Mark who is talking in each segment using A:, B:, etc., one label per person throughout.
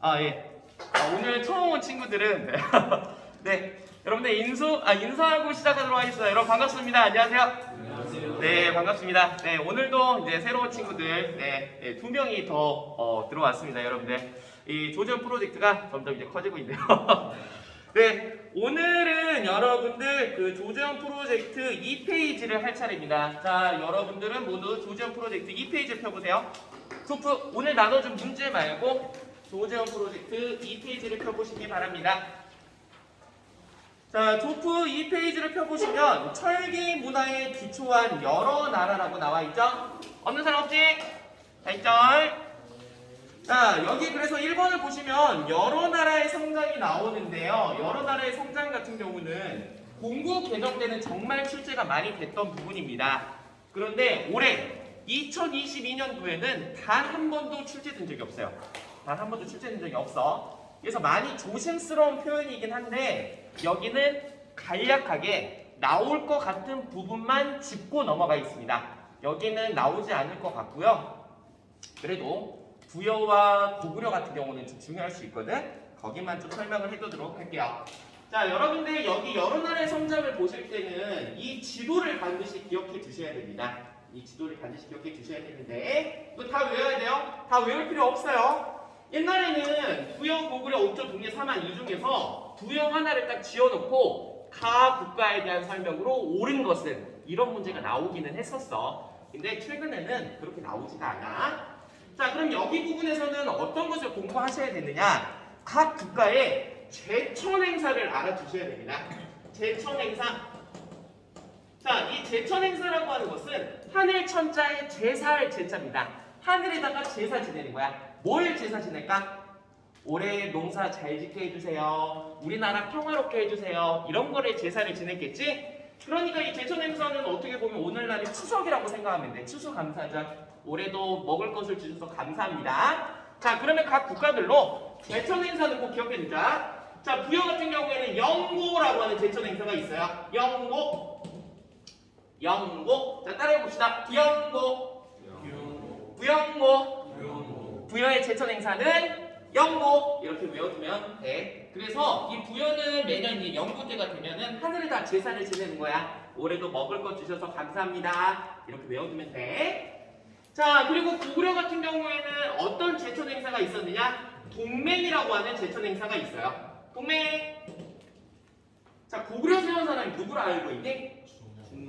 A: 예. 오늘 처음 온 친구들은 네, 여러분들 인사하고 시작하도록 하겠습니다. 여러분 반갑습니다. 안녕하세요.
B: 안녕하세요.
A: 네, 반갑습니다. 네, 오늘도 이제 새로운 친구들 두 명이 더 들어왔습니다. 여러분들 이 조전 프로젝트가 점점 이제 커지고 있네요. 네, 오늘은 여러분들 그 조전 프로젝트 2페이지를 할 차례입니다. 자, 여러분들은 모두 조전 프로젝트 2페이지를 펴보세요. 토프 오늘 나눠준 문제 말고 조전 프로젝트 2페이지를 펴보시기 바랍니다. 자, 토프 2페이지를 펴보시면 철기 문화에 기초한 여러 나라라고 나와 있죠? 없는 사람 없지? 자, 있죠? 자, 여기 그래서 1번을 보시면 여러 나라의 성장이 나오는데요. 여러 나라의 성장 같은 경우는 공고 개정 때는 정말 출제가 많이 됐던 부분입니다. 그런데 올해 2022년도에는 단 한 번도 출제된 적이 없어요. 단 한 번도 출제된 적이 없어. 그래서 많이 조심스러운 표현이긴 한데 여기는 간략하게 나올 것 같은 부분만 짚고 넘어가 있습니다. 여기는 나오지 않을 것 같고요. 그래도 부여와 고구려 같은 경우는 좀 중요할 수 있거든. 거기만 좀 설명을 해두도록 할게요. 자, 여러분들 여기 여러 나라의 성장을 보실 때는 이 지도를 반드시 기억해 주셔야 됩니다. 이 지도를 반드시 기억해 주셔야 되는데 이거 다 외워야 돼요? 다 외울 필요 없어요. 옛날에는 부여, 고구려, 옥조, 동예, 사만 이 중에서 부여 하나를 딱 지어놓고 가 국가에 대한 설명으로 옳은 것은 이런 문제가 나오기는 했었어. 근데 최근에는 그렇게 나오지가 않아. 자, 그럼 여기 부분에서는 어떤 것을 공부하셔야 되느냐? 각 국가의 제천 행사를 알아두셔야 됩니다. 제천 행사. 자, 이 제천 행사라고 하는 것은 하늘 천자의 제사할 제자입니다. 하늘에다가 제사 지내는 거야. 뭘 제사 지낼까? 올해 농사 잘 짓게 해주세요. 우리나라 평화롭게 해주세요. 이런 거를 제사를 지냈겠지? 그러니까 이 제천 행사는 어떻게 보면 오늘날의 추석이라고 생각하면 돼. 추수감사절. 올해도 먹을 것을 주셔서 감사합니다. 자, 그러면 각 국가별로 제천 행사는 꼭 기억해 두자. 자, 부여 같은 경우에는 영고라고 하는 제천 행사가 있어요. 영고. 영고. 자, 따라해 봅시다. 부영고. 부영고. 부여의 제천 행사는 영고. 이렇게 외워두면 돼. 그래서 이 부여는 매년 이 영고 때가 되면은 하늘에다 제사를 지내는 거야. 올해도 먹을 것 주셔서 감사합니다. 이렇게 외워두면 돼. 자, 그리고 고구려 같은 경우에는 어떤 제천 행사가 있었느냐? 동맹이라고 하는 제천 행사가 있어요. 동맹. 자, 고구려 세운 사람이 누구를 알고 있니?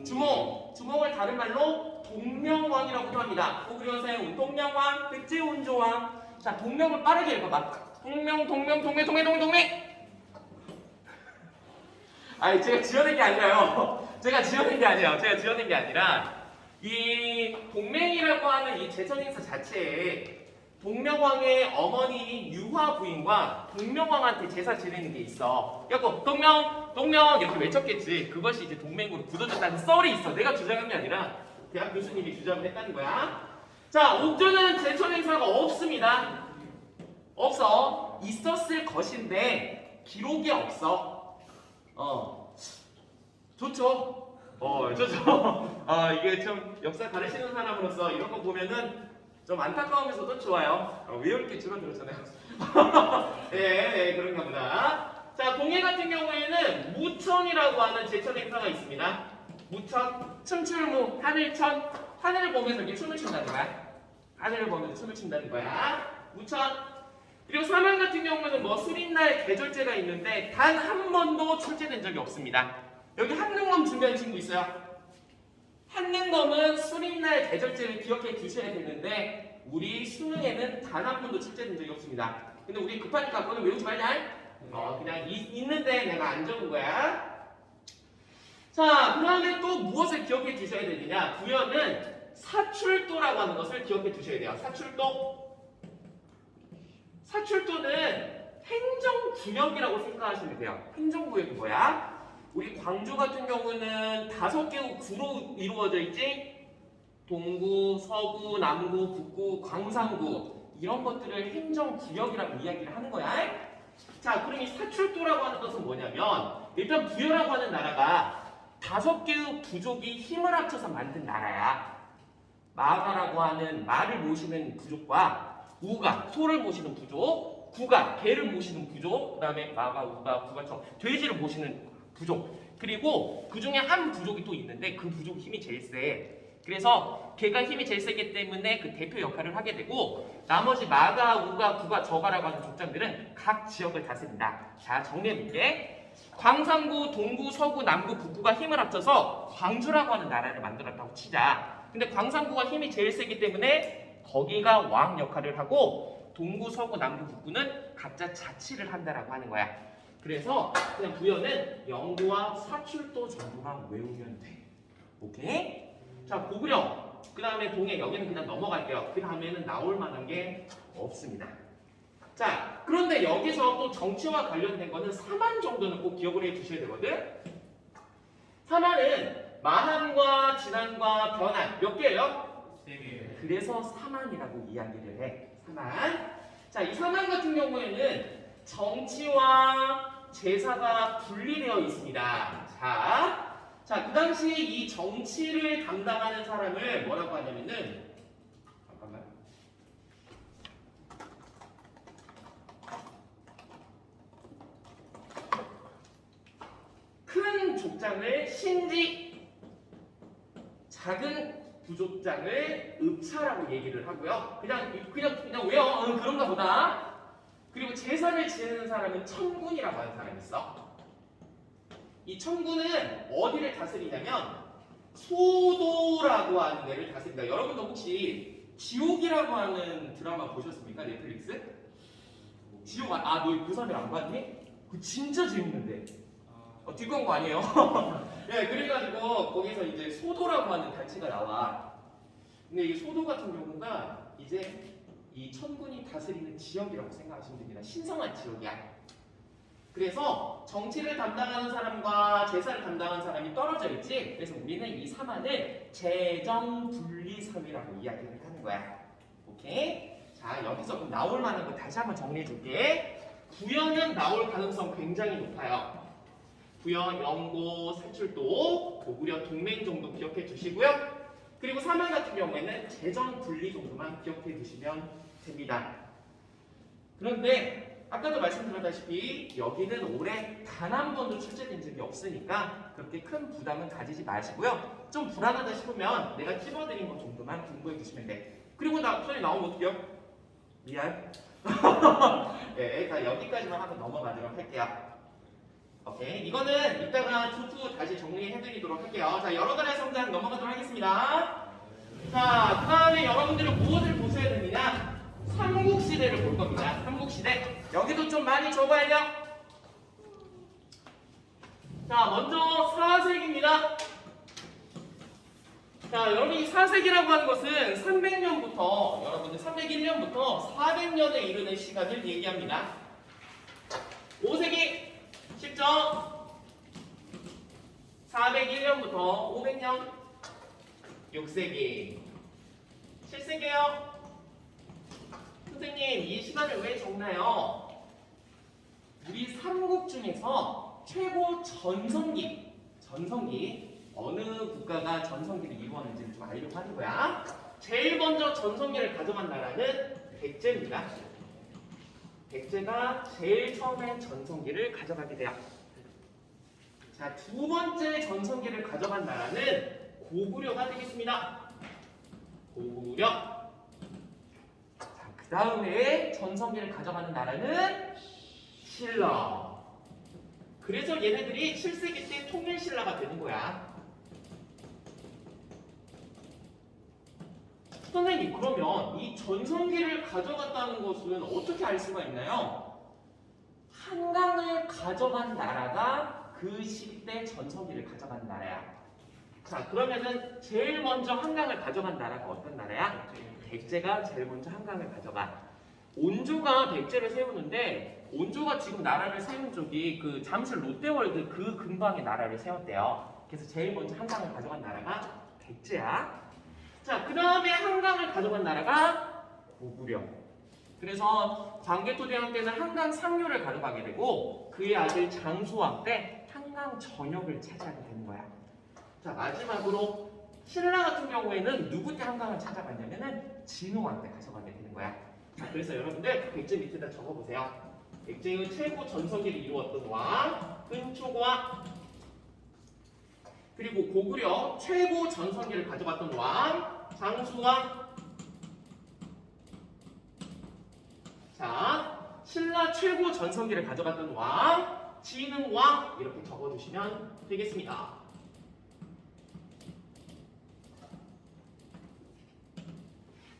A: 주몽. 주몽을 다른 말로 동명왕이라고도 합니다. 고구려 세운 동명왕, 백제온조왕. 자, 동명을 빠르게 읽어봐. 동명. 아니, 제가 지어낸 게 아니라요. 제가 지어낸 게 아니라 이 동맹이라고 하는 이 제천 행사 자체에 동명왕의 어머니 유화 부인과 동명왕한테 제사 지내는 게 있어. 그래갖고 동명 이렇게 외쳤겠지. 그것이 이제 동맹으로 굳어졌다는 썰이 있어. 내가 주장한 게 아니라 대학 교수님이 주장을 했다는 거야. 자, 옥조는 제천 행사가 없습니다. 없어. 있었을 것인데 기록이 없어. 좋죠. 좋죠. 이게 좀 역사 가르치는 사람으로서 이런 거 보면은 좀 안타까우면서도 좋아요. 외울 게 줄어들었잖아요. 네, 그런가 보다. 자, 동해 같은 경우에는 무천이라고 하는 제천 행사가 있습니다. 무천, 춤출무, 하늘천, 하늘을 보면서 이렇게 춤을 춘다는 거야. 하늘을 보면서 춤을 춘다는 거야. 무천. 그리고 사만 같은 경우는 뭐 수린날 계절제가 있는데 단 한 번도 출제된 적이 없습니다. 여기 한능검 준비한 친구 있어요? 한능검은 수린날 계절제를 기억해 두셔야 되는데 우리 수능에는 단 한 번도 출제된 적이 없습니다. 근데 우리 급하니까 그거는 외우지 말자. 그냥 있는데 내가 안 적은 거야. 자, 그 다음에 또 무엇을 기억해 두셔야 되느냐? 부여는 사출도라고 하는 것을 기억해 두셔야 돼요. 사출도. 사출도는 행정구역이라고 생각하시면 돼요. 행정구역이 뭐야? 우리 광주 같은 경우는 5개 구로 이루어져 있지? 동구, 서구, 남구, 북구, 광산구 이런 것들을 행정구역이라고 이야기를 하는 거야. 자, 그럼 이 사출도라고 하는 것은 뭐냐면 일단 부여라고 하는 나라가 5개의 부족이 힘을 합쳐서 만든 나라야. 마가라고 하는 말을 모시는 부족과 우가, 소를 모시는 부족, 구가 개를 모시는 부족, 그 다음에 마가, 우가, 구가, 저 돼지를 모시는 부족, 그리고 그 중에 한 부족이 또 있는데 그 부족 힘이 제일 세. 그래서 걔가 힘이 제일 세기 때문에 그 대표 역할을 하게 되고 나머지 마가, 우가, 구가, 저가라고 하는 족장들은 각 지역을 다스린다. 자, 정리해볼게. 광산구, 동구, 서구, 남구, 북구가 힘을 합쳐서 광주라고 하는 나라를 만들었다고 치자. 근데 광산구가 힘이 제일 세기 때문에 거기가 왕 역할을 하고 동구, 서구, 남구, 북구는 각자 자치를 한다라고 하는 거야. 그래서 그냥 부여는 영구와 사출도 정도만 외우면 돼. 오케이? 자, 고구려. 그 다음에 동해. 여기는 그냥 넘어갈게요. 그 다음에는 나올 만한 게 없습니다. 자, 그런데 여기서 또 정치와 관련된 거는 사만 정도는 꼭 기억을 해 주셔야 되거든. 사만은 마한과 진한과 변한 몇 개예요?
B: 3개.
A: 그래서 사만이라고 이야기를 해. 사만. 자, 이 사만 같은 경우에는 정치와 제사가 분리되어 있습니다. 자, 그 당시 이 정치를 담당하는 사람을 뭐라고 하냐면은 잠깐만. 큰 족장을 신지, 작은 부족장을 읍차라고 얘기를 하고요. 그냥 왜요? 그런가 보다. 그리고 제사를 지내는 사람은 천군이라고 하는 사람이 있어. 이 천군은 어디를 다스리냐면 소도라고 하는 데를 다스린다. 여러분도 혹시 지옥이라고 하는 드라마 보셨습니까? 넷플릭스? 지옥 너 그 사람이 안 봤니? 그거 진짜 재밌는데. 뒷광고 아니에요? 네, 그래가지고 거기서 이제 소도라고 하는 단체가 나와. 근데 이 소도 같은 경우가 이제 이 천군이 다스리는 지역이라고 생각하시면 됩니다. 신성한 지역이야. 그래서 정치를 담당하는 사람과 제사를 담당하는 사람이 떨어져 있지. 그래서 우리는 이 사만을 재정분리사회라고 이야기를 하는 거야. 오케이? 자, 여기서 그럼 나올 만한 거 다시 한번 정리해 줄게. 부여는 나올 가능성 굉장히 높아요. 부여, 영고, 사출도, 고구려, 동맹 정도 기억해 주시고요. 그리고 사만 같은 경우에는 재정분리 정도만 기억해 두시면 됩니다. 그런데 아까도 말씀드렸다시피 여기는 올해 단 한 번도 출제된 적이 없으니까 그렇게 큰 부담은 가지지 마시고요. 좀 불안하다 싶으면 내가 찝어드린 것 정도만 공부해 주시면 돼. 그리고 소리 나오면 어떡해요? 미안. 네, 자 여기까지만 하고 넘어가도록 할게요. 오케이, 이거는 이따가 투투 다시 정리해드리도록 할게요. 자, 여러 달의 성장 넘어가도록 하겠습니다. 자, 그 다음에 여러분들은 무엇을 보셔야 됩니다? 삼국시대를 볼 겁니다. 삼국시대. 여기도 좀 많이 적어야 돼요. 자, 먼저 4세기입니다. 자, 여러분 이 4세기라고 하는 것은 300년부터 여러분들 301년부터 400년에 이르는 시간을 얘기합니다. 5세기 쉽죠? 401년부터 500년. 6세기 7세기예요. 선생님 이 시간을 왜 적나요? 우리 삼국 중에서 최고 전성기 어느 국가가 전성기를 이루었는지를 좀 알려고 하는 거야. 제일 먼저 전성기를 가져간 나라는 백제입니다. 백제가 제일 처음에 전성기를 가져가게 돼요. 자, 두 번째 전성기를 가져간 나라는 고구려가 되겠습니다. 고구려. 자, 그 다음에 전성기를 가져가는 나라는 신라. 그래서 얘네들이 7세기 때 통일신라가 되는 거야. 선생님, 그러면 이 전성기를 가져갔다는 것은 어떻게 알 수가 있나요? 한강을 가져간 나라가 그 시기 때 전성기를 가져간 나라야. 자, 그러면은 제일 먼저 한강을 가져간 나라가 어떤 나라야? 백제가 제일 먼저 한강을 가져가. 온조가 백제를 세우는데 온조가 지금 나라를 세운 쪽이 그 잠실 롯데월드 그 근방에 나라를 세웠대요. 그래서 제일 먼저 한강을 가져간 나라가 백제야. 자, 그 다음에 한강을 가져간 나라가 고구려. 그래서 광개토대왕 때는 한강 상류를 가져가게 되고 그의 아들 장수왕 때 한강 전역을 차지하게 되는 거야. 자, 마지막으로 신라 같은 경우에는 누구 때 한강을 찾아갔냐면은 진흥왕 때 가져가게 되는 거야. 자, 그래서 여러분들 백제 밑에다 적어보세요. 백제의 최고 전성기를 이루었던 왕 근초고왕, 그리고 고구려 최고 전성기를 가져갔던 왕 장수왕. 자, 신라 최고 전성기를 가져갔던 왕 진흥왕, 이렇게 적어주시면 되겠습니다.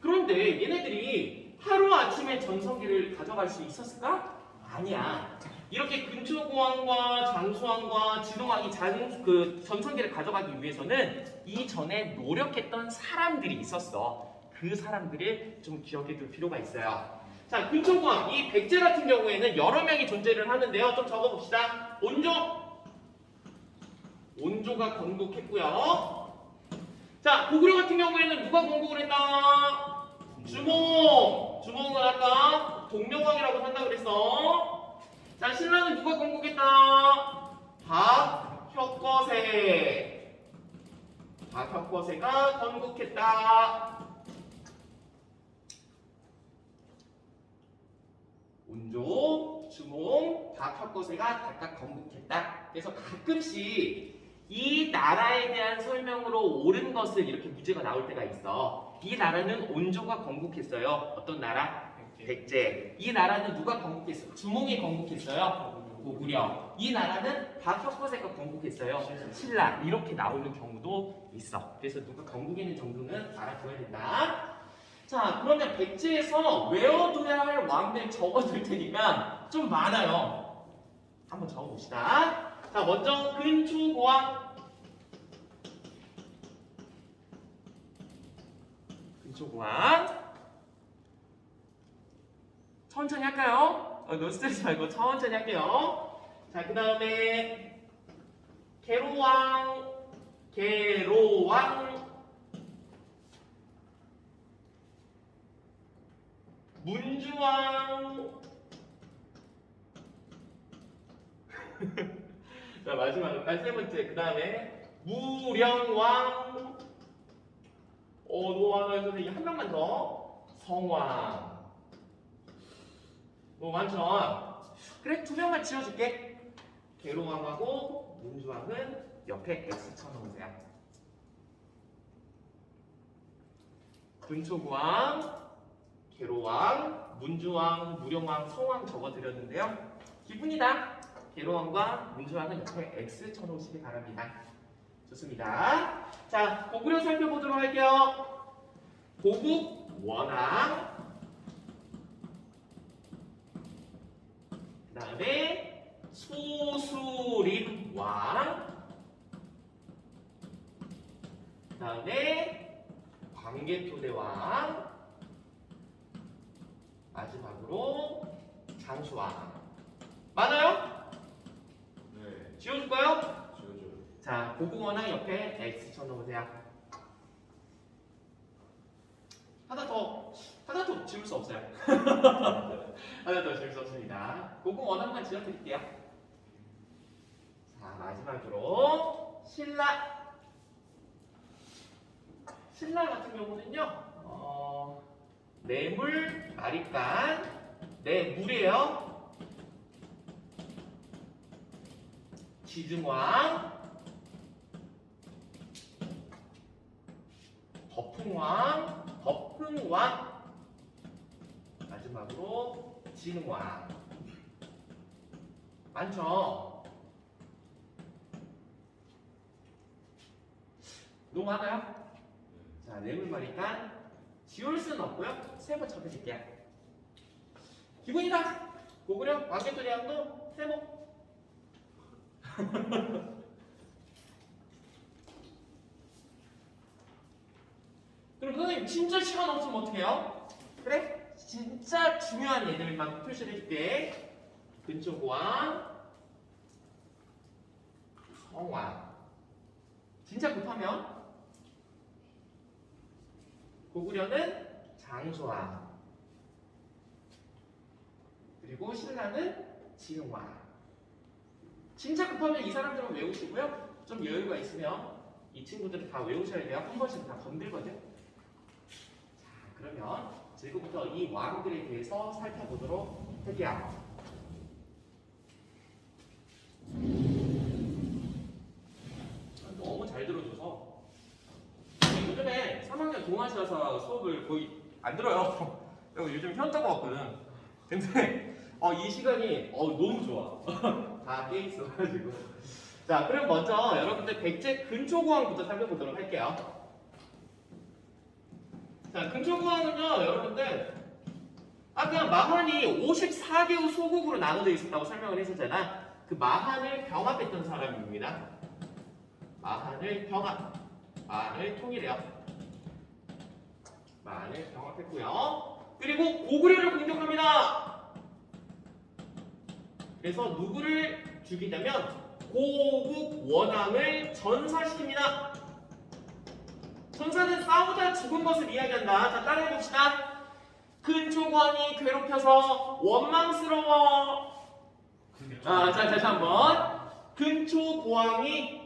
A: 그런데 얘네들이 하루아침에 전성기를 가져갈 수 있었을까? 아니야. 이렇게 근초고왕과 장수왕과 진흥왕이 전성기를 가져가기 위해서는 이전에 노력했던 사람들이 있었어. 그 사람들을 좀 기억해 둘 필요가 있어요. 자, 근초고왕, 이 백제 같은 경우에는 여러 명이 존재를 하는데요. 좀 적어봅시다. 온조가 건국했고요. 자, 고구려 같은 경우에는 누가 건국을 했나? 주몽은 아까 동명왕이라고 한다 그랬어. 자, 신라는 누가 건국했다? 박혁거세가 건국했다. 온조, 주몽, 박혁거세가 각각 건국했다. 그래서 가끔씩 이 나라에 대한 설명으로 옳은 것을 이렇게 문제가 나올 때가 있어. 이 나라는 온조가 건국했어요. 어떤 나라? 백제. 이 나라는 누가 건국했어요? 주몽이 건국했어요. 고구려. 이 나라는 박혁거세가 건국했어요. 신라. 이렇게 나오는 경우도 있어. 그래서 누가 건국했는 정도는 알아둬야 된다. 자, 그러면 백제에서 외워둬야 할 왕들 적어둘 테니까 좀 많아요. 한번 적어봅시다. 자, 먼저 근초고왕. 천천히 할까요? 너무 스트레스 말고 천천히 할게요. 자, 그 다음에 계로왕. 문주왕. 자, 마지막으로 세 번째. 그 다음에 무령왕. 너무 많아요. 선생님. 한 명만 더. 성왕. 너무 많죠? 그래, 두 명만 지어줄게. 계로왕하고 문주왕은 옆에 X 쳐놓으세요. 근초고왕, 계로왕, 문주왕, 무령왕, 성왕 적어드렸는데요. 기분이다. 계로왕과 문주왕은 옆에 X 쳐놓으시기 바랍니다. 좋습니다. 자, 고구려 살펴보도록 할게요. 고국 원왕, 그 다음에 소수림왕, 그 다음에 광개토대왕, 마지막으로 장수왕. 맞아요?
B: 네.
A: 지워줄까요?
B: 지워줘요.
A: 자, 고국원왕 옆에 X 쳐놓으세요. 하나 더 지울 수 없어요. 하나 더 지울 수 없습니다. 고국원왕만 지워드릴게요. 자, 마지막으로 신라 같은 경우는요, 내물, 마립간, 내물이에요. 지증왕, 덮흥왕, 마지막으로 진흥왕. 많죠? 너무 많아요? 자, 내물말이니까 지울 수는 없고요. 세 번 적어줄게요. 기분이다. 고구려 왕개토대왕도 세모. 그럼 선생님 진짜 시간 없으면 어떻게 해요? 그래? 진짜 중요한 얘들만 표시를 해줄게. 근초고왕, 성왕. 진짜 급하면 고구려는 장수왕, 그리고 신라는 지흥왕. 진짜 급하면 이 사람들은 외우시고요. 좀 여유가 있으면 이 친구들은 다 외우셔야 돼요. 한 번씩 다 건들거든. 자, 그러면 지금부터 이 왕들에 대해서 살펴보도록 할게요. 너무 잘 들어줘서 요즘에 3학년 동아시아사 수업을 거의 안 들어요. 요즘 현타가 왔거든. 근데 이 시간이 너무 좋아. 다 깨 있어가지고. 자, 그럼 먼저 여러분들 백제 근초고항부터 살펴보도록 할게요. 자, 근초고항은요, 여러분들 아까 마한이 54개의 소국으로 나눠져 있었다고 설명을 했었잖아. 그 마한을 병합했던 사람입니다. 마한을 통일해요. 마한을 병합했고요. 그리고 고구려를 공격합니다. 그래서 누구를 죽이냐면 고국 원왕을 전사시킵니다. 전사는 싸우다 죽은 것을 이야기한다. 자, 따라해봅시다. 근초고항이 괴롭혀서 원망스러워. 자, 다시 한번. 근초고항이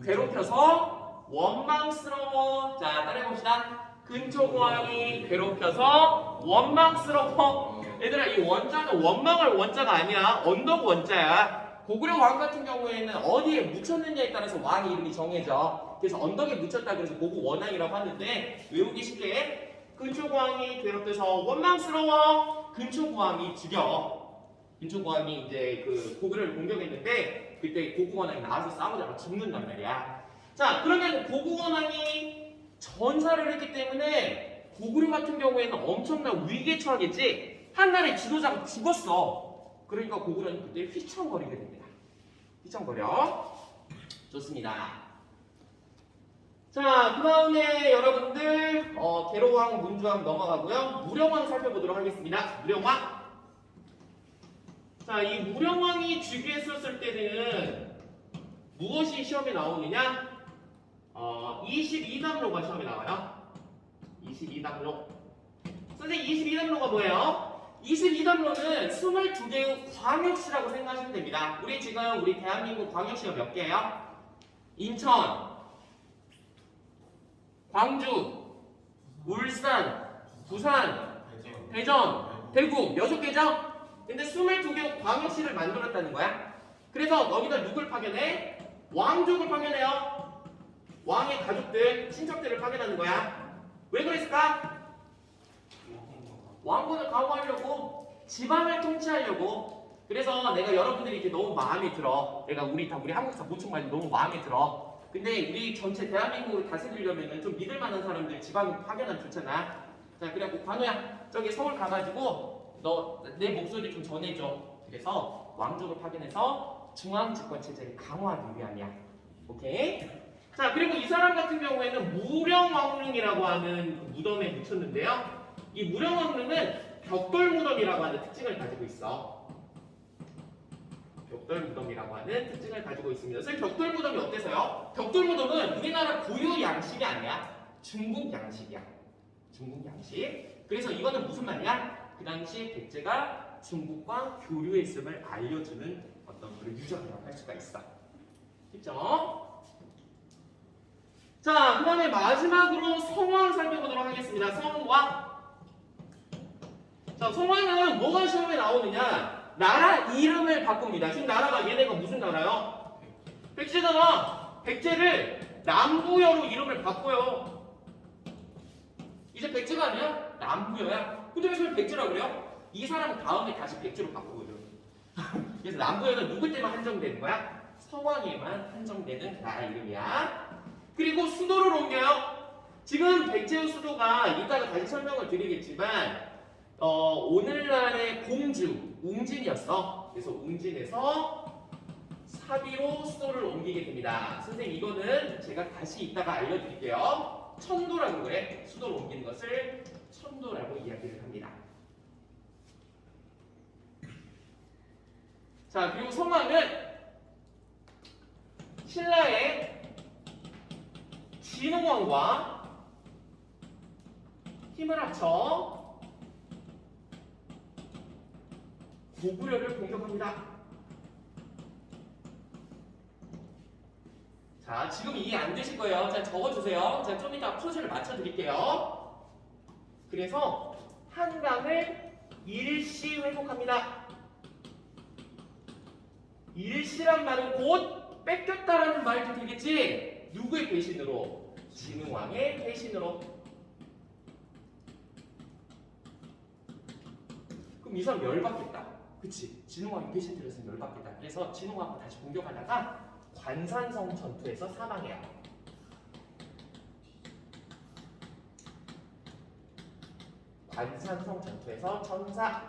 A: 괴롭혀서 원망스러워. 자, 따라해봅시다. 근초고항이 괴롭혀서 원망스러워. 얘들아, 이 원자는 원망할 원자가 아니야. 언덕 원자야. 고구려 왕 같은 경우에는 어디에 묻혔느냐에 따라서 왕 이름이 정해져. 그래서 언덕에 묻혔다 그래서 고구 원왕이라고 하는데 외우기 쉽게 근초고항이 괴롭혀서 원망스러워. 근초고항이 죽여. 근초고항이 이제 그 고구려를 공격했는데 그때 고구원왕이 나와서 싸우다가 죽는단 말이야. 자, 그러면 고구원왕이 전사를 했기 때문에 고구려 같은 경우에는 엄청난 위기에 처하겠지. 한나라의 지도자가 죽었어. 그러니까 고구려는 그때 휘청거리게 됩니다. 휘청거려. 좋습니다. 자, 그 다음에 여러분들 계로왕, 문주왕 넘어가고요. 무령왕 살펴보도록 하겠습니다. 무령왕. 자, 이 무령왕이 즉위했었을 때는 무엇이 시험에 나오느냐? 22담로가 시험에 나와요. 22담로. 선생님, 22담로가 뭐예요? 22담로는 22개의 광역시라고 생각하시면 됩니다. 우리 대한민국 광역시가 몇 개예요? 인천, 광주, 울산, 부산, 대전, 대구 6개죠? 근데 22개 광역시를 만들었다는 거야. 그래서 너희들 누굴 파견해? 왕족을 파견해요. 왕의 가족들, 친척들을 파견하는 거야. 왜 그랬을까? 왕권을 강화하려고, 지방을 통치하려고. 그래서 내가 여러분들이 이렇게 너무 마음에 들어. 우리 한국사 보충관이 너무 마음에 들어. 근데 우리 전체 대한민국을 다스리려면 좀 믿을 만한 사람들 지방 파견하면 좋잖아. 자, 그래갖고 관우야, 저기 서울 가가지고 너 내 목소리 좀 전해줘. 그래서 왕족을 파견해서 중앙집권 체제를 강화하기 위함이야. 오케이? 자, 그리고 이 사람 같은 경우에는 무령왕릉이라고 하는 무덤에 묻혔는데요. 이 무령왕릉은 벽돌무덤이라고 하는 특징을 가지고 있어. 벽돌무덤이라고 하는 특징을 가지고 있습니다. 선생님, 벽돌무덤이 어때서요? 벽돌무덤은 우리나라 고유 양식이 아니야. 중국 양식이야. 중국 양식. 그래서 이거는 무슨 말이야? 그 당시 백제가 중국과 교류했음을 알려주는 어떤 그런 유적이라고 할 수가 있어. 됐죠? 자, 그 다음에 마지막으로 성왕 살펴보도록 하겠습니다. 성왕. 자, 성왕은 뭐가 시험에 나오느냐? 나라 이름을 바꿉니다. 지금 나라가 얘네가 무슨 나라요? 백제잖아. 백제를 남부여로 이름을 바꿔요. 이제 백제가 아니야? 남부여야. 근데 왜 백제라고 그래요? 이 사람은 다음에 다시 백제로 바꾸거든. 그래서 남부여는 누구 때만 한정되는 거야? 성왕에만 한정되는 나라 이름이야. 그리고 수도를 옮겨요. 지금 백제의 수도가 이따가 다시 설명을 드리겠지만 오늘날의 공주 웅진이었어. 그래서 웅진에서 사비로 수도를 옮기게 됩니다. 선생님, 이거는 제가 다시 이따가 알려드릴게요. 천도라고 그래. 수도를 옮기는 것을 천도라고 이야기를 합니다. 자, 그리고 성왕은 신라의 진흥왕과 힘을 합쳐 고구려를 공격합니다. 자, 지금 이해 안 되실 거예요. 자, 적어주세요. 자, 좀 이따 포즈를 맞춰드릴게요. 그래서 한강을 일시 회복합니다. 일시란 말은 곧 뺏겼다라는 말도 되겠지? 누구의 배신으로? 진흥왕의 배신으로. 그럼 이 사람 열받겠다. 그치? 진흥왕이 배신 들였으면 열받겠다. 그래서 진흥왕을 다시 공격하다가 관산성 전투에서 사망해요. 관산성 전투에서 전사.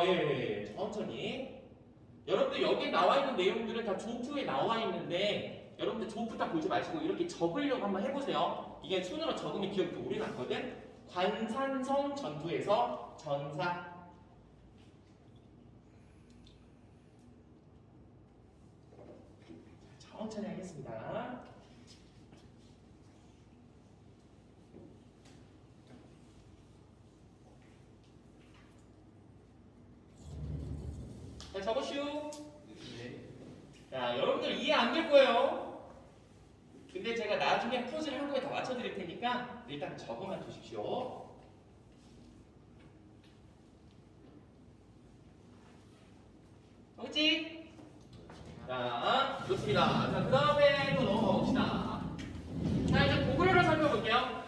A: 예. 천천히. 여러분들 여기 나와 있는 내용들은 다 조프에 나와 있는데 여러분들 조프 다 보지 마시고 이렇게 적으려고 한번 해보세요. 이게 손으로 적으면 기억이 더 오래 남거든. 관산성 전투에서 전사. 천천히 하겠습니다. 자, 적으시오. 자, 여러분들 이해 안 될 거예요. 근데 제가 나중에 푸즈를 한국에 다 맞춰드릴 테니까 일단 적어만 두십시오. 그렇지? 자, 좋습니다. 자, 그 다음에 또 넘어가 봅시다. 자, 이제 고구려를 살펴볼게요.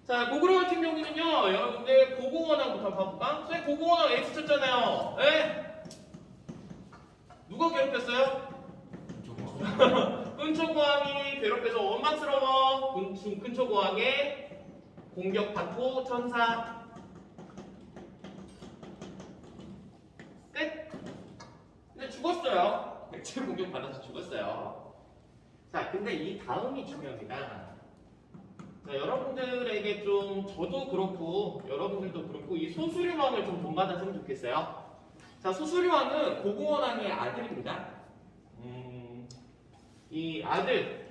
A: 자, 고구려 같은 경우는요, 여러분들 고고원왕부터 봐볼까? 선생님, 고고원왕 X 쳤잖아요. 예? 누가 괴롭혔어요? 근초고왕이 괴롭혀서 원망스러워. 근초고왕의 공격받고 전사. 끝. 근데 죽었어요. 백제 공격받아서 죽었어요. 자, 근데 이 다음이 중요합니다. 자, 여러분들에게 좀 저도 그렇고 여러분들도 그렇고 이 소수림왕을 좀 본받았으면 좋겠어요. 자, 소수림왕은 고고원왕의 아들입니다. 이 아들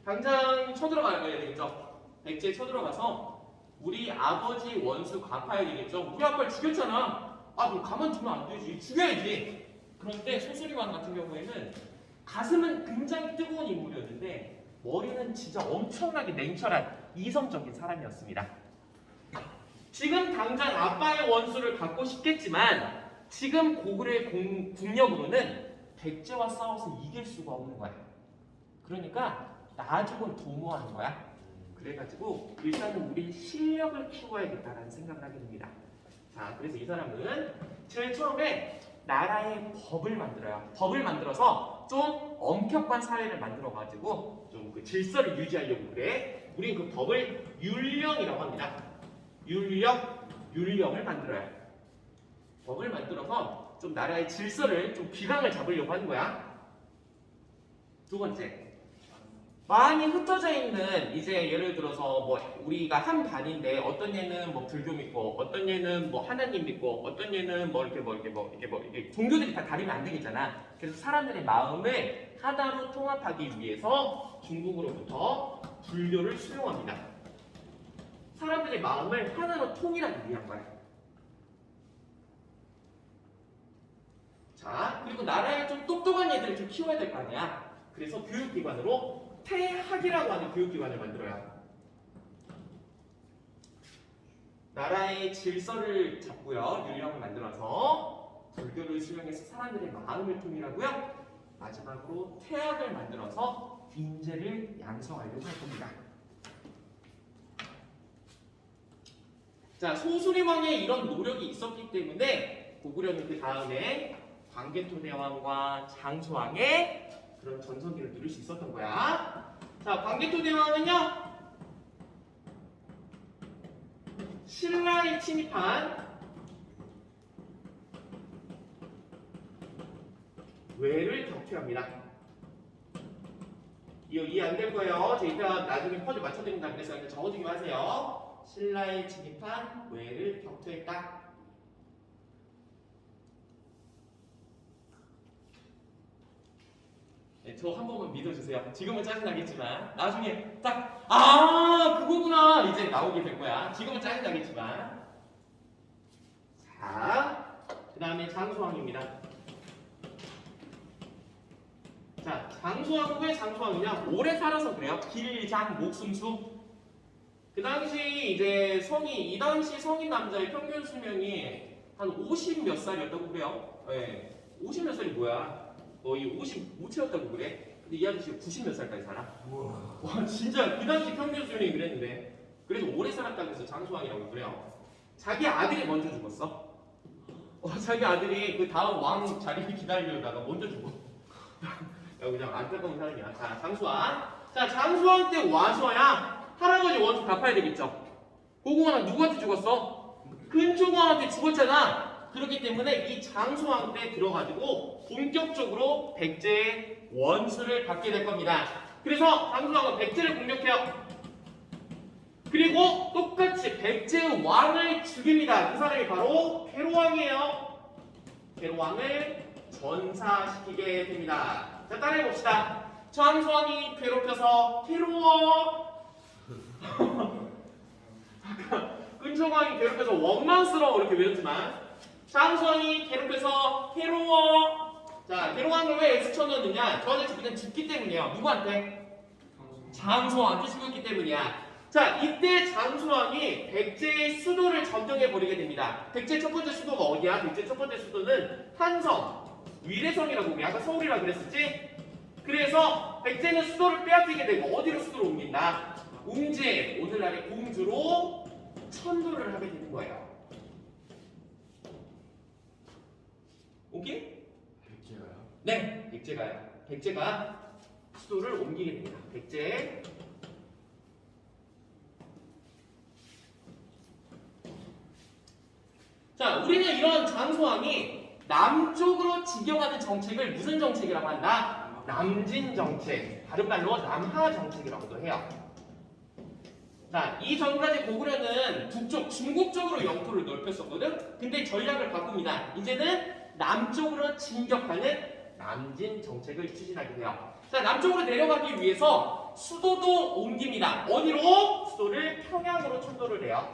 A: 당장 쳐들어가야 되겠죠. 백제에 쳐들어가서 우리 아버지 원수 갚아야 되겠죠. 우리 아빠를 죽였잖아. 아, 그럼 가만 두면 안 되지. 죽여야지. 그런데 소수림왕 같은 경우에는 가슴은 굉장히 뜨거운 인물이었는데 머리는 진짜 엄청나게 냉철한 이성적인 사람이었습니다. 지금 당장 아빠의 원수를 갚고 싶겠지만 지금 고구려의 국력으로는 백제와 싸워서 이길 수가 없는 거야. 그러니까 나중을 도모하는 거야. 그래가지고 일단은 우리 실력을 키워야겠다라는 생각을 하게 됩니다. 자, 그래서 이 사람은 제일 처음에 나라의 법을 만들어요. 법을 만들어서 좀 엄격한 사회를 만들어가지고 좀 그 질서를 유지하려고 그래. 우린 그 법을 율령이라고 합니다. 율령을 만들어요. 법을 만들어서 좀 나라의 질서를 좀 기강을 잡으려고 하는 거야. 두 번째, 많이 흩어져 있는 이제 예를 들어서 뭐 우리가 한 반인데 어떤 얘는 뭐 불교 믿고 어떤 얘는 뭐 하나님 믿고 어떤 얘는 뭐 이렇게 종교들이 다 다르면 안 되겠잖아. 그래서 사람들의 마음을 하나로 통합하기 위해서 중국으로부터 불교를 수용합니다. 사람들의 마음을 하나로 통일하기 위한 거야. 자, 그리고 나라에 좀 똑똑한 애들을 좀 키워야 될 거 아니야. 그래서 교육기관으로 태학이라고 하는 교육기관을 만들어요. 나라의 질서를 잡고요. 율령을 만들어서 불교를 수용해서 사람들의 마음을 통일하고요. 마지막으로 태학을 만들어서 인재를 양성하려고 할 겁니다. 자, 소수림왕의 이런 노력이 있었기 때문에 고구려는 그 다음에 광개토대왕과 장수왕의 그런 전성기를 누릴 수 있었던 거야. 자, 광개토대왕은요, 신라에 침입한 왜를 격퇴합니다. 이해 안 될 거예요. 제 이따 나중에 퍼즐 맞춰드린다 그래서 그냥 적어두기만 하세요. 신라에 침입한 왜를 격퇴했다. 네, 저 한 번만 믿어주세요. 지금은 짜증나겠지만 나중에 딱 그거구나 이제 나오게 될 거야. 지금은 짜증나겠지만. 자, 그 다음에 장수왕입니다. 자, 장수왕은 왜 장수왕이냐? 오래 살아서 그래요. 길장 목숨수. 그 당시 이제 이 당시 성인 남자의 평균 수명이 한 50 몇 살이었다고 그래요. 네. 50 몇 살이 뭐야? 거의 50 못 채웠다고 그래. 근데 이 아저씨가 90 몇 살까지 살아? 와, 진짜 그 당시 평균 수명이 그랬는데. 그래서 오래 살았다고 해서 장수왕이라고 그래요. 자기 아들이 먼저 죽었어. 자기 아들이 그 다음 왕 자리 기다리려다가 먼저 죽어. 야, 그냥 안타까운 사람이야. 자, 장수왕. 자, 장수왕 때 와서야 할아버지 원수 갚아야 되겠죠. 고공왕은 누구한테 죽었어? 근초공왕한테 죽었잖아. 그렇기 때문에 이 장수왕 때 들어가지고 본격적으로 백제의 원수를 받게 될 겁니다. 그래서 장수왕은 백제를 공격해요. 그리고 똑같이 백제의 왕을 죽입니다. 그 사람이 바로 괴로왕이에요. 괴로왕을 전사시키게 됩니다. 자, 따라해봅시다. 장수왕이 괴롭혀서 괴로워. 근초왕이 괴롭혀서 원망스러워 이렇게 외웠지만 장수왕이 괴롭혀서 괴로워. 자, 괴로왕을 왜 X쳐 넣었느냐? 저 아저씨 그냥 죽기 때문이에요. 누구한테? 장수왕한테 죽었기 때문이야. 자, 이때 장수왕이 백제의 수도를 점령해 버리게 됩니다. 백제 첫 번째 수도가 어디야? 백제 첫 번째 수도는 한성, 위례성이라고 우리 아까 서울이라고 그랬었지? 그래서 백제는 수도를 빼앗기게 되고 어디로 수도를 옮긴다? 웅제, 오늘날의 공주로 천도를 하게 되는 거예요. 오케이?
B: 백제가요?
A: 네, 백제가요. 백제가 수도를 옮기게 됩니다. 백제. 자, 우리는 이런 장수왕이 남쪽으로 진격하는 정책을 무슨 정책이라고 한다? 남진 정책. 다른 말로 남하 정책이라고도 해요. 자, 이 전까지 고구려는 북쪽 중국 쪽으로 영토를 넓혔었거든. 근데 전략을 바꿉니다. 이제는 남쪽으로 진격하는 남진 정책을 추진하게 돼요. 자, 남쪽으로 내려가기 위해서 수도도 옮깁니다. 어디로? 수도를 평양으로 천도를 해요.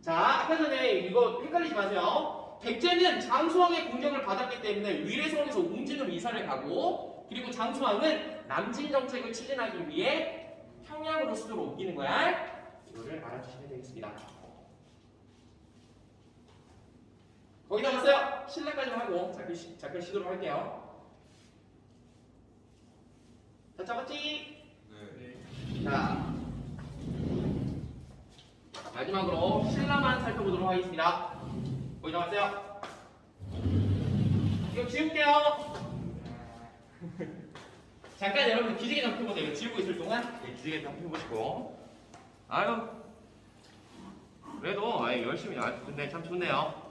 A: 자, 아까 전에 이거 헷갈리지 마세요. 백제는 장수왕의 공격을 받았기 때문에 위례성에서 웅진으로 이사를 가고, 그리고 장수왕은 남진 정책을 추진하기 위해 평양으로 수도를 옮기는 거야. 이거를 알아주시면 되겠습니다. 거기다 왔어요. 신라까지 하고 잠깐 쉬도록 할게요. 자, 잡았지?
B: 네.
A: 자, 마지막으로 신라만 살펴보도록 하겠습니다. 거기다 왔어요. 이거 지울게요. 잠깐 여러분 기지개 좀 펴보세요. 이거 지우고 있을 동안 기지개 좀 펴보시고. 아유, 그래도 열심히. 근데 참 좋네요.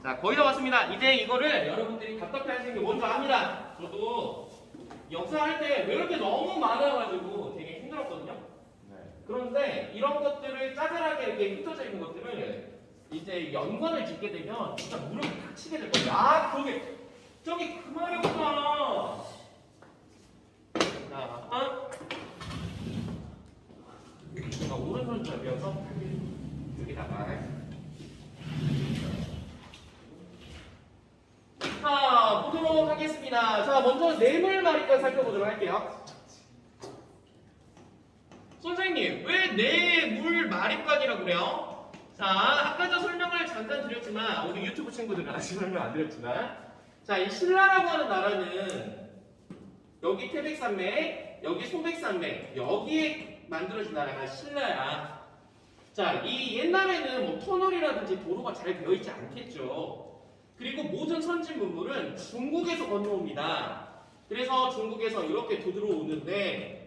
A: 자, 거의 다 왔습니다. 이제 이거를 여러분들이 답답해하시는 게 뭔지 압니다. 저도 역사할 때 왜 이렇게 너무 많아가지고 되게 힘들었거든요.
B: 네.
A: 그런데 이런 것들을 짜잘하게 이렇게 흩어져 있는 것들을 이제 연관을 짓게 되면 진짜 무릎이 탁 치게 될 거예요. 아, 저기 그 말이었구나. 자, 제가 오른손잡이어서 여기다가. 자, 보도록 하겠습니다. 자, 먼저 뇌물마리간 살펴보도록 할게요. 선생님, 왜 뇌물마리간이라고 그래요? 자, 아까 저 설명을 잠깐 드렸지만, 우리 유튜브 친구들은 아직 설명 안 드렸지만, 자, 이 신라라고 하는 나라는 여기 태백산맥, 여기 소백산맥, 여기에 만들어진 나라가 신라야. 자, 이 옛날에는 뭐 터널이라든지 도로가 잘 되어 있지 않겠죠. 그리고 모든 선진 문물은 중국에서 건너옵니다. 그래서 중국에서 이렇게 들어오는데,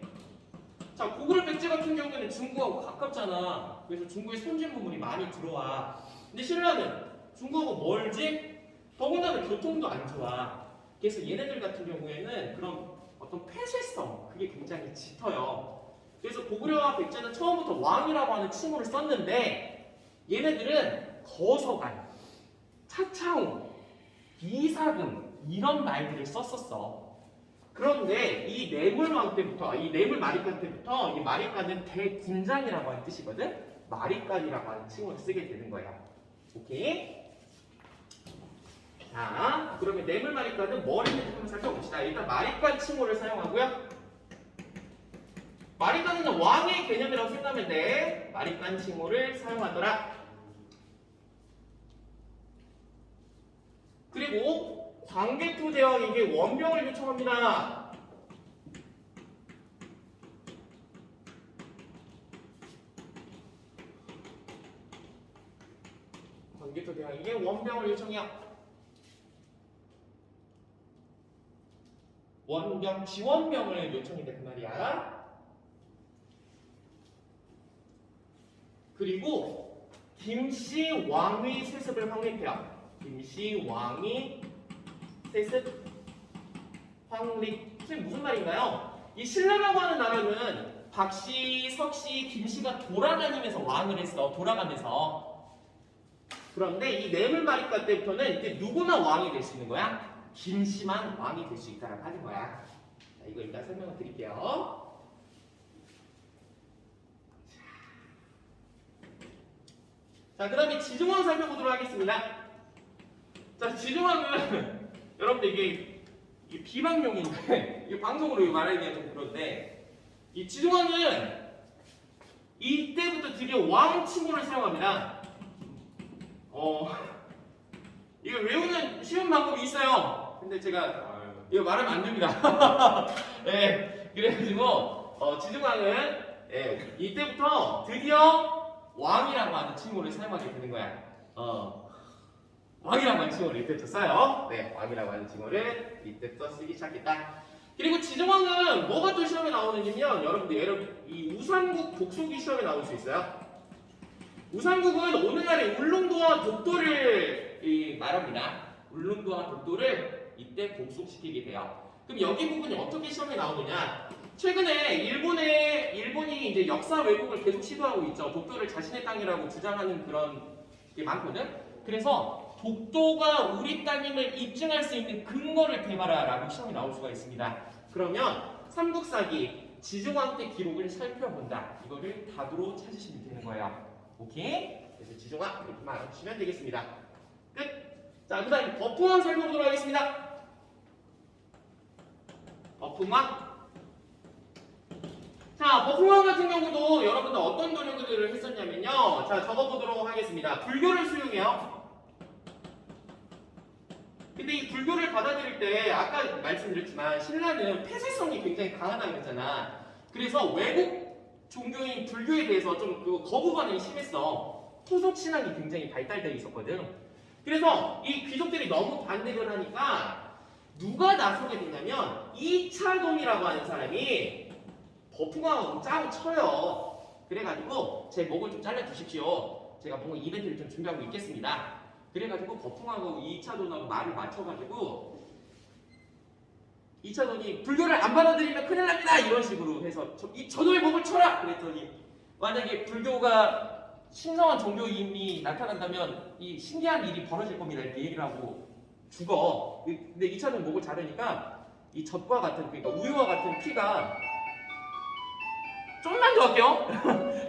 A: 자, 고구려 백제 같은 경우에는 중국하고 가깝잖아. 그래서 중국에 선진 문물이 많이 들어와. 근데 신라는 중국하고 멀지? 더군다나 교통도 안 좋아. 그래서 얘네들 같은 경우에는 그런 어떤 폐쇄성, 그게 굉장히 짙어요. 그래서 고구려와 백제는 처음부터 왕이라고 하는 칭호를 썼는데, 얘네들은 거서관, 차차웅, 비사금 이런 말들을 썼었어. 그런데 이 뇌물왕 때부터, 이 뇌물마리간 때부터 이 마리간은 대군장이라고 하는 뜻이거든. 마리간이라고 하는 칭호를 쓰게 되는 거야. 오케이? 자, 그러면 뇌물 마립과는 뭘 했는지 한번 살펴봅시다. 일단 마립과 칭호를 사용하고요. 마립과는 왕의 개념이라고 생각하면 돼. 마립과 칭호를 사용하더라. 그리고 광개토 대왕에게 원병을 요청합니다. 광개토 대왕에게 원병을 요청해요. 원병, 지원병을 요청인데 그 말이야. 그리고 김씨 왕의 세습을 확립해요. 김씨 왕이 세습 확립. 이게 무슨 말인가요? 이 신라라고 하는 나라는 박씨, 석씨, 김씨가 돌아다니면서 왕을 했어. 돌아가면서. 그런데 이 뇌물마립과 때부터는 이제 누구나 왕이 될 수 있는 거야. 김씨만 왕이 될 수 있다라고 하는 거야. 자, 이거 일단 설명을 드릴게요. 자, 그 다음에 지중왕 살펴보도록 하겠습니다. 자, 지중왕은 여러분들 이게 비방용인데 이게 방송으로 말하기가 좀 그런데 이 지중왕은 이때부터 드디어 왕 칭호를 사용합니다. 이거 외우는 쉬운 방법이 있어요. 근데 제가 이거 말하면 안 됩니다. 네, 그래가지고 지중왕은 이때부터 드디어 왕이라고 하는 칭호를 사용하게 되는 거야. 왕이라고 하는 칭호를 이때부터 써요. 네, 왕이라고 하는 칭호를 이때부터 쓰기 시작했다. 그리고 지중왕은 뭐가 또 시험에 나오느냐면 여러분들 이 우삼국 복속이 시험에 나올 수 있어요. 우삼국은 오늘날의 울릉도와 독도를 말합니다. 울릉도와 독도를 이때 복속시키게 돼요. 그럼 여기 부분이 어떻게 시험에 나오느냐? 최근에 일본이 이제 역사 왜곡을 계속 시도하고 있죠. 독도를 자신의 땅이라고 주장하는 그런 게 많거든. 그래서 독도가 우리 땅임을 입증할 수 있는 근거를 대봐라라고 시험에 나올 수가 있습니다. 그러면 삼국사기 지중왕 때 기록을 살펴본다. 이거를 답으로 찾으시면 되는 거예요. 오케이? 그래서 지중왕 이렇게만 알아주시면 되겠습니다. 끝. 자, 그다음 버풍왕 살펴보도록 하겠습니다. 버풍왕. 자, 버풍왕 같은 경우도 여러분들 어떤 노력들을 했었냐면요. 자, 적어보도록 하겠습니다. 불교를 수용해요. 근데 이 불교를 받아들일 때 아까 말씀드렸지만 신라는 폐쇄성이 굉장히 강하다고 했잖아. 그래서 외국 종교인 불교에 대해서 좀 그 거부 반응이 심했어. 토속 신앙이 굉장히 발달되어 있었거든. 그래서 이 귀족들이 너무 반대를 하니까 누가 나서게 되냐면 이차돈이라고 하는 사람이 버풍왕하고 짜고 쳐요. 그래가지고 제 목을 좀 잘라주십시오. 제가 뭔가 이벤트를 좀 준비하고 있겠습니다. 그래가지고 버풍왕하고 이차돈하고 말을 맞춰가지고 이차돈이 불교를 안 받아들이면 큰일 납니다 이런 식으로 해서 저놈의 목을 쳐라 그랬더니 만약에 불교가 신성한 종교임이 나타난다면 이 신기한 일이 벌어질 겁니다 이렇게 얘기를 하고 죽어. 근데 이차돈 목을 자르니까 이 젖과 같은 그러니까 우유와 같은 피가 좀만 더 할게요.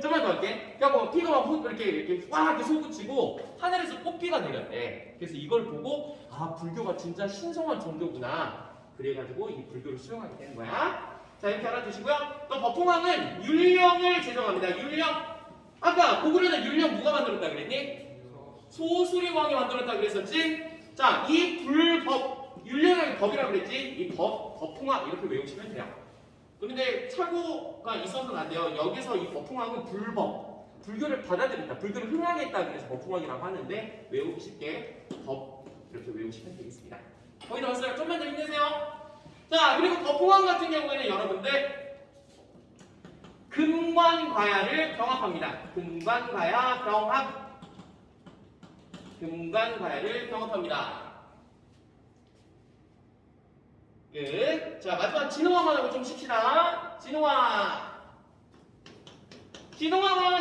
A: 좀만 더 할게. 그러니까 피가 막 이렇게 꽉 솟구치고 하늘에서 꽃비가 내렸대. 그래서 이걸 보고 아 불교가 진짜 신성한 종교구나. 그래가지고 이 불교를 수용하게 되는 거야. 자 이렇게 알아두시고요. 또 버풍왕은 율령을 제정합니다. 율령. 아까 고구려는 율령 누가 만들었다 그랬니? 소수리왕이 만들었다 그랬었지. 자 이 불법 율령의 법이라고 그랬지. 이 버풍왕 이렇게 외우시면 돼요. 그런데 착오가 있어서는 안 돼요. 여기서 이 버풍왕은 불법, 불교를 받아들였다, 불교를 흥하겠다 그래서 버풍왕이라고 하는데 외우기 쉽게 법 이렇게 외우시면 되겠습니다. 거의 다 왔어요. 좀만 더 힘내세요. 자 그리고 버풍왕 같은 경우에는 여러분들 금관과야를 병합합니다. 금관과야 병합. 금관과야를 병합합니다. 끝. 자 마지막 진흥왕만 하고 좀 쉽시다. 진흥왕은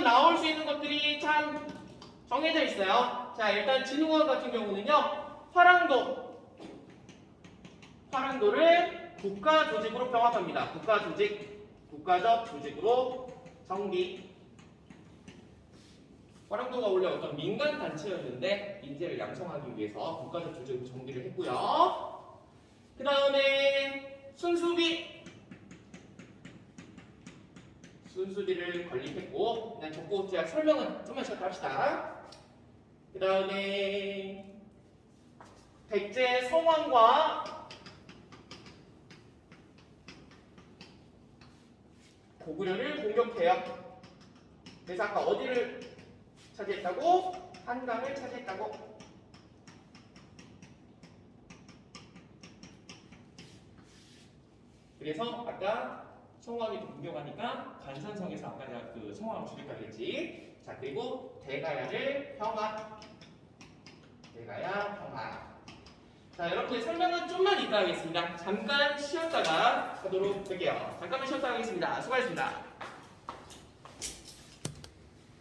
A: 나올 수 있는 것들이 참 정해져 있어요. 자 일단 진흥왕 같은 경우는요 화랑도를 국가 조직으로 병합합니다. 국가적 조직으로 정비. 화랑도가 원래 어떤 민간 단체였는데 인재를 양성하기 위해서 국가적 조직으로 정비를 했고요. 그 다음에 순수비를 건립했고, 그냥 적고제약 설명은 좀만 쉬었다 합시다. 그 다음에 백제 성왕과 고구려를 공격해요. 그래서 아까 어디를 차지했다고? 한강을 차지했다고. 그래서 아까 성왕이 공격하니까 간선성에서 아까 내가 그 성왕을 죽였다 그랬지. 자, 그리고 대가야를 평화. 자, 이렇게 설명은 좀만 이따 하겠습니다. 잠깐 쉬었다가 하도록 할게요. 잠깐만 쉬었다 하겠습니다. 수고하셨습니다.